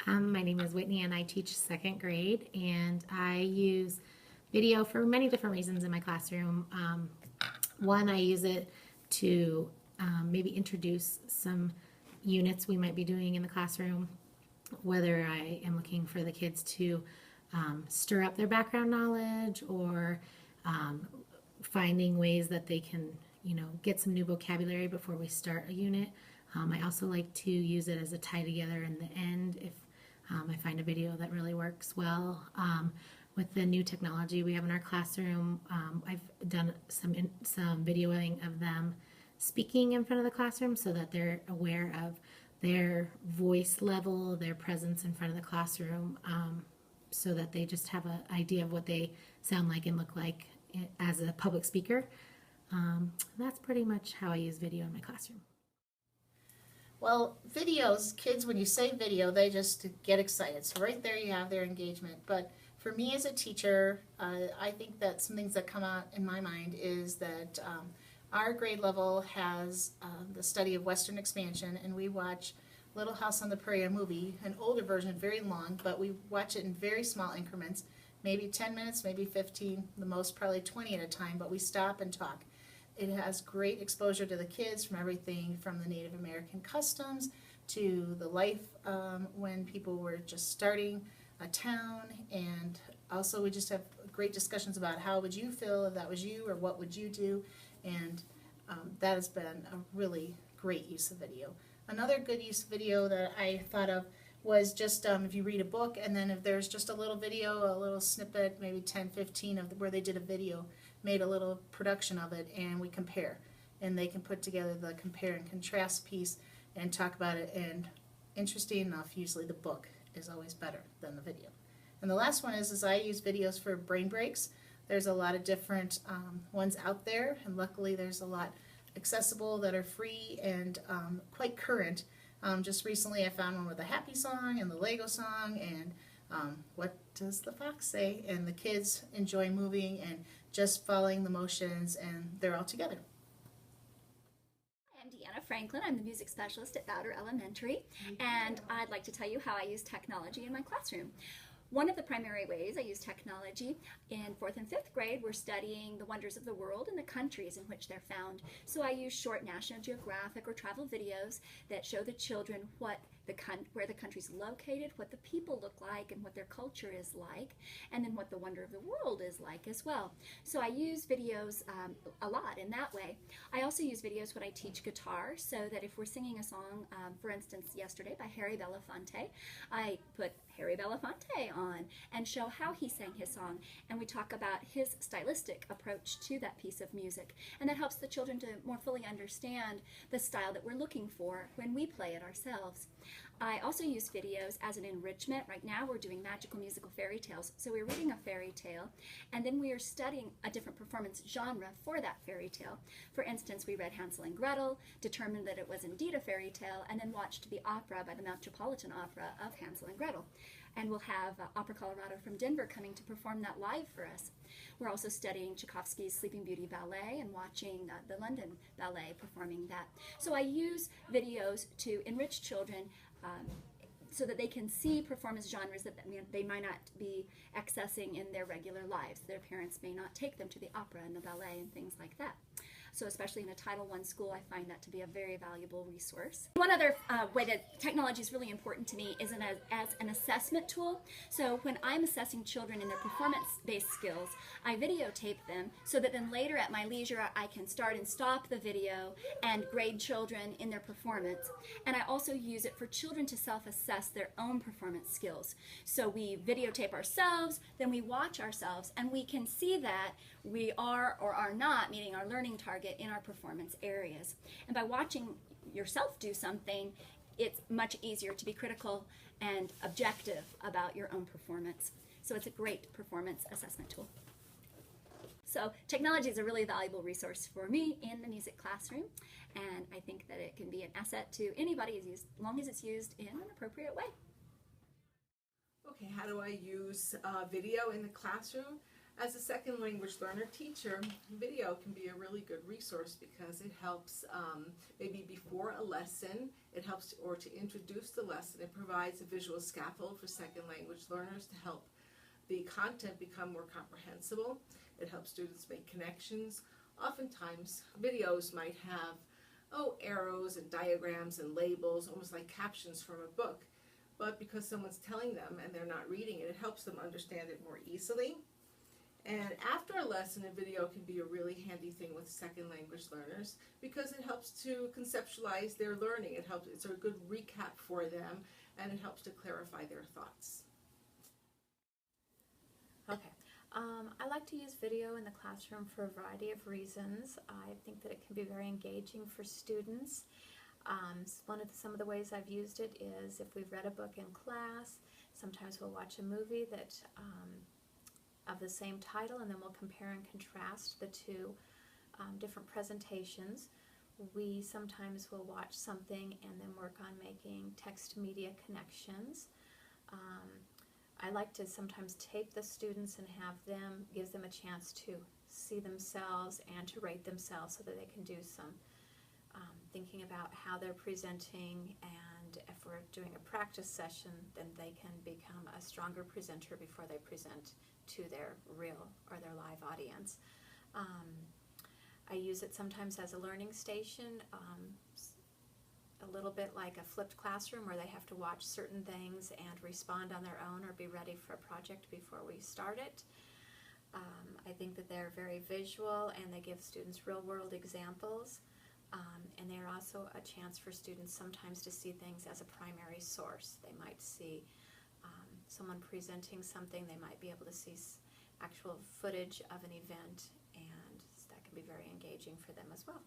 My name is Whitney and I teach second grade, and I use video for many different reasons in my classroom. One, I use it to maybe introduce some units we might be doing in the classroom, whether I am looking for the kids to stir up their background knowledge or finding ways that they can, get some new vocabulary before we start a unit. I also like to use it as a tie together in the end if I find a video that really works well. With the new technology we have in our classroom, I've done some videoing of them speaking in front of the classroom so that they're aware of their voice level, their presence in front of the classroom, so that they just have an idea of what they sound like and look like as a public speaker. That's pretty much how I use video in my classroom. Well, videos, kids, when you say video, they just get excited. So right there you have their engagement. But for me as a teacher, I think that some things that come out in my mind is that our grade level has the study of Western expansion, and we watch Little House on the Prairie, a movie, an older version, very long, but we watch it in very small increments, maybe 10 minutes, maybe 15, the most probably 20 at a time, but we stop and talk. It has great exposure to the kids from everything from the Native American customs to the life when people were just starting a town, and also we just have great discussions about how would you feel if that was you, or what would you do, and that has been a really great use of video. Another good use of video that I thought of was just if you read a book and then if there's just a little video, a little snippet, maybe 10, 15 of where they did a video, made a little production of it, and we compare, and they can put together the compare and contrast piece and talk about it. And interesting enough, usually the book is always better than the video. And the last one is I use videos for brain breaks. There's a lot of different ones out there, and luckily there's a lot accessible that are free and quite current. Just recently I found one with a happy song and the Lego song and what does the fox say, and the kids enjoy moving and just following the motions, and they're all together. I'm Deanna Franklin. I'm the music specialist at Bowder Elementary, and I'd like to tell you how I use technology in my classroom. One of the primary ways I use technology in 4th and 5th grade, we're studying the wonders of the world and the countries in which they're found. So I use short National Geographic or travel videos that show the children where the country's located, what the people look like, and what their culture is like, and then what the wonder of the world is like as well. So I use videos a lot in that way. I also use videos when I teach guitar, so that if we're singing a song, for instance, yesterday by Harry Belafonte, I put Harry Belafonte on and show how he sang his song, and we talk about his stylistic approach to that piece of music, and that helps the children to more fully understand the style that we're looking for when we play it ourselves. I also use videos as an enrichment. Right now we're doing magical musical fairy tales, so we're reading a fairy tale and then we are studying a different performance genre for that fairy tale. For instance, we read Hansel and Gretel, determined that it was indeed a fairy tale, and then watched the opera by the Metropolitan Opera of Hansel and Gretel. And we'll have Opera Colorado from Denver coming to perform that live for us. We're also studying Tchaikovsky's Sleeping Beauty Ballet and watching the London Ballet performing that. So I use videos to enrich children so that they can see performance genres that they might not be accessing in their regular lives. Their parents may not take them to the opera and the ballet and things like that. So especially in a Title I school, I find that to be a very valuable resource. One other way that technology is really important to me is as an assessment tool. So when I'm assessing children in their performance-based skills, I videotape them so that then later at my leisure I can start and stop the video and grade children in their performance. And I also use it for children to self-assess their own performance skills. So we videotape ourselves, then we watch ourselves, and we can see that we are or are not meeting our learning target in our performance areas. And by watching yourself do something, it's much easier to be critical and objective about your own performance. So it's a great performance assessment tool. So technology is a really valuable resource for me in the music classroom, and I think that it can be an asset to anybody as long as it's used in an appropriate way. Okay, how do I use video in the classroom? As a second language learner teacher, video can be a really good resource because it helps maybe before a lesson, it helps or to introduce the lesson. It provides a visual scaffold for second language learners to help the content become more comprehensible. It helps students make connections. Oftentimes, videos might have arrows and diagrams and labels, almost like captions from a book. But because someone's telling them and they're not reading it, it helps them understand it more easily. And after a lesson, a video can be a really handy thing with second language learners because it helps to conceptualize their learning. It's a good recap for them, and it helps to clarify their thoughts. Okay. I like to use video in the classroom for a variety of reasons. I think that it can be very engaging for students. Some of the ways I've used it is if we've read a book in class, sometimes we'll watch a movie that of the same title, and then we'll compare and contrast the two different presentations. We sometimes will watch something and then work on making text-media connections. I like to sometimes tape the students and gives them a chance to see themselves and to rate themselves so that they can do some thinking about how they're presenting, and if we're doing a practice session, then they can become a stronger presenter before they present to their real or their live audience. I use it sometimes as a learning station, a little bit like a flipped classroom where they have to watch certain things and respond on their own or be ready for a project before we start it. I think that they're very visual and they give students real-world examples, and they're also a chance for students sometimes to see things as a primary source. They might see someone presenting something, they might be able to see actual footage of an event, and that can be very engaging for them as well.